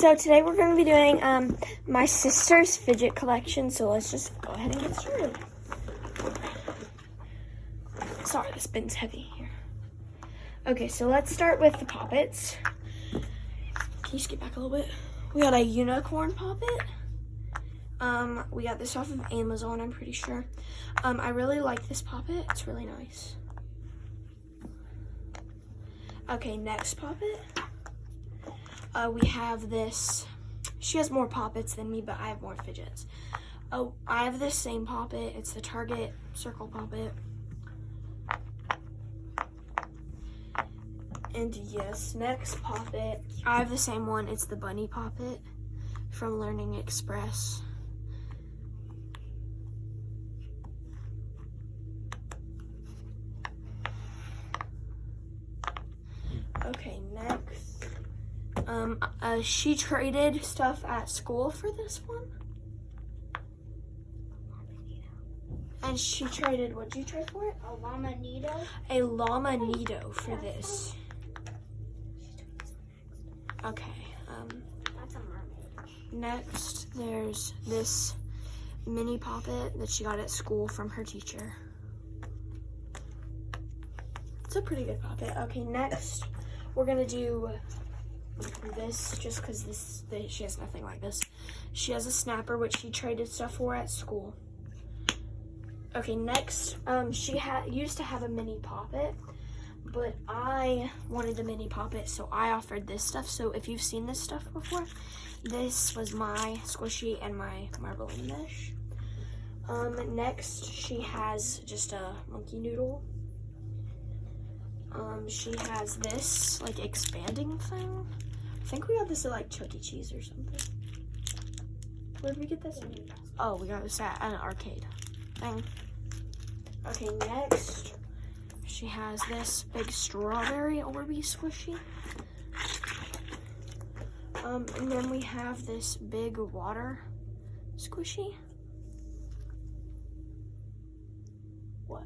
So today we're going to be doing my sister's fidget collection, so let's just go ahead and get started. Sorry, this bin's heavy here. Okay, so let's start with the poppets. Can you skip back a little bit? We got a unicorn poppet. We got this off of Amazon, I'm pretty sure. I really like this poppet. It's really nice. Okay, next poppet. We have this. She has more poppets than me, but I have more fidgets. Oh, I have this same poppet. It's the Target circle poppet. And yes, next poppet. I have the same one. It's the bunny poppet from Learning Express. Okay, next. She traded stuff at school for this one. And she traded, what'd you trade for it? A llama Nido? A llama Nido for this. Okay, That's a mermaid. next there's this mini poppet that she got at school from her teacher. It's a pretty good poppet. Okay, next we're gonna do this just because she has nothing like this. She has a snapper which she traded stuff for at school. Okay, next she used to have a mini poppet, but I wanted the mini poppet, so I offered this stuff. So if you've seen this stuff before, this was my squishy and my marbling mesh. Next she has just a monkey noodle. She has this like expanding thing. I think we got this at like Chuck E. Cheese or something. Where did we get this? Oh, we got this at an arcade thing. Okay, next she has this big strawberry Orby squishy. And then we have this big water squishy. What?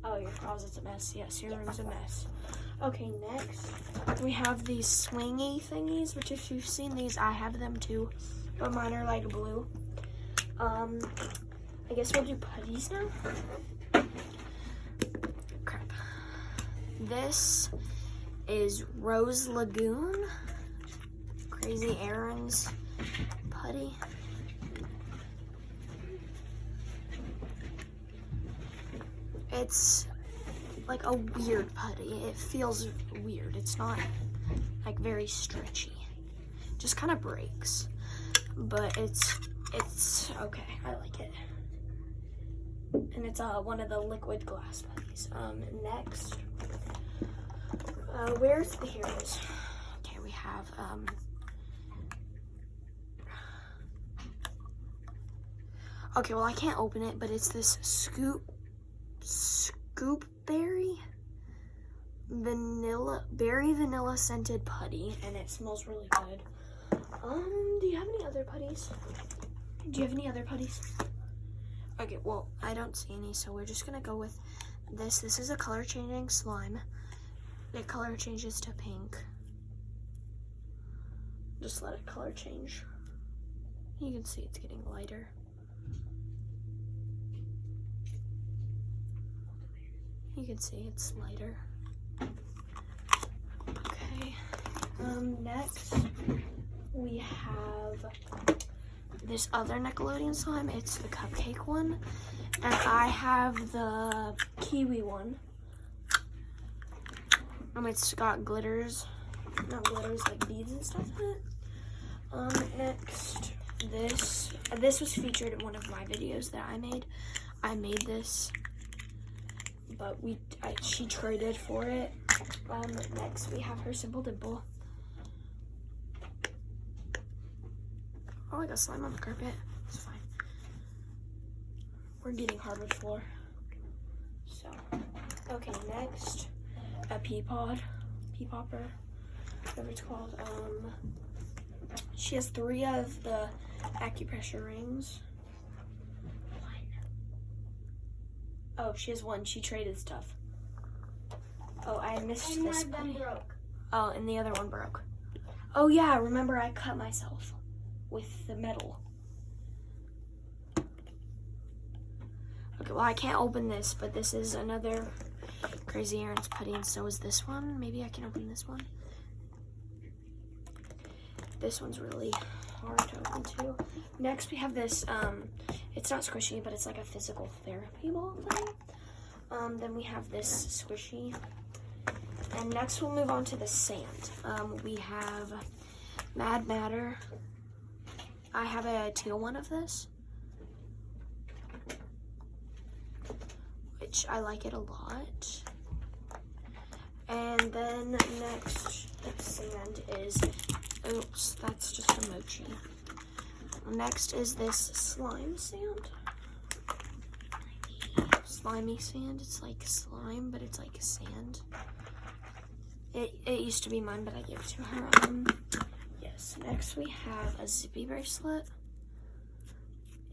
Oh, your closet's a mess. Yes, your room's a mess. Okay, next we have these swingy thingies, which if you've seen these, I have them too, but mine are like blue. I guess we'll do putties now. Crap. This is Rose Lagoon Crazy Aaron's putty. It's like a weird putty. It feels weird. It's not like very stretchy. Just kind of breaks. But it's okay. I like it. And it's one of the liquid glass putties. Next, here it is. Okay, we have okay, well I can't open it, but it's this scoop berry vanilla scented putty, and it smells really good. Do you have any other putties? Okay, well, I don't see any, so we're just gonna go with this. This is a color changing slime. The color changes to pink. Just let it color change. You can see it's getting lighter. You can see it's lighter. Okay. Next we have this other Nickelodeon slime. It's the cupcake one, and I have the kiwi one. It's got glitters, not glitters, like beads and stuff in it. Next, this was featured in one of my videos that I made. I made this, but she traded for it. Next, we have her Simple Dimple. Oh, I got slime on the carpet. It's fine. We're getting hardwood floor. So, okay, next, a pea popper, whatever it's called. She has 3 of the acupressure rings. Oh, she has 1. She traded stuff. Oh, I missed this. And one of them broke. Oh, and the other one broke. Oh yeah, remember I cut myself with the metal. Okay, well I can't open this, but this is another Crazy Aaron's putty, and so is this one. Maybe I can open this one. This one's really hard to open too. Next we have this, it's not squishy, but it's like a physical therapy ball thing. Then we have this squishy. And next we'll move on to the sand. We have Mad Matter. I have a teal one of this, which I like it a lot. And then next sand is, oops, that's just a mochi. Next is this slime sand. Slimy sand. It's like slime, but it's like sand. It used to be mine, but I gave it to her. Yes. Next we have a zippy bracelet,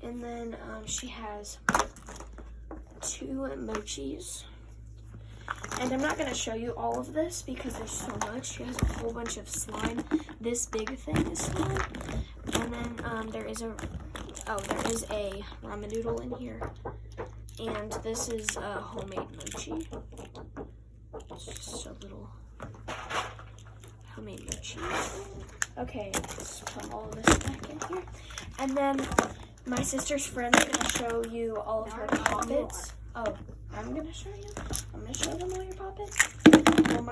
and then she has 2 mochis. And I'm not gonna show you all of this because there's so much. She has a whole bunch of slime. This big thing is slime, and then there is a ramen noodle in here, and this is a homemade mochi. It's just a little homemade mochi. Okay, let's put all of this back in here. And then my sister's friend is gonna show you all of her poppets. Oh, I'm gonna show you. I'm gonna show them all your poppets. Well,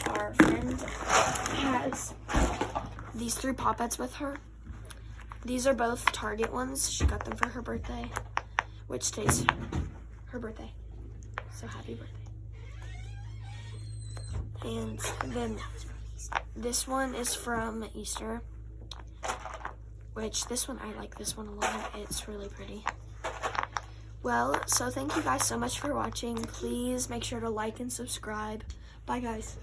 our friend has these 3 poppets with her. These are both Target ones. She got them for her birthday, which today's her birthday. So happy birthday. And then this one is from Easter, which this one, I like this one a lot. It's really pretty. Well, so thank you guys so much for watching. Please make sure to like and subscribe. Bye, guys.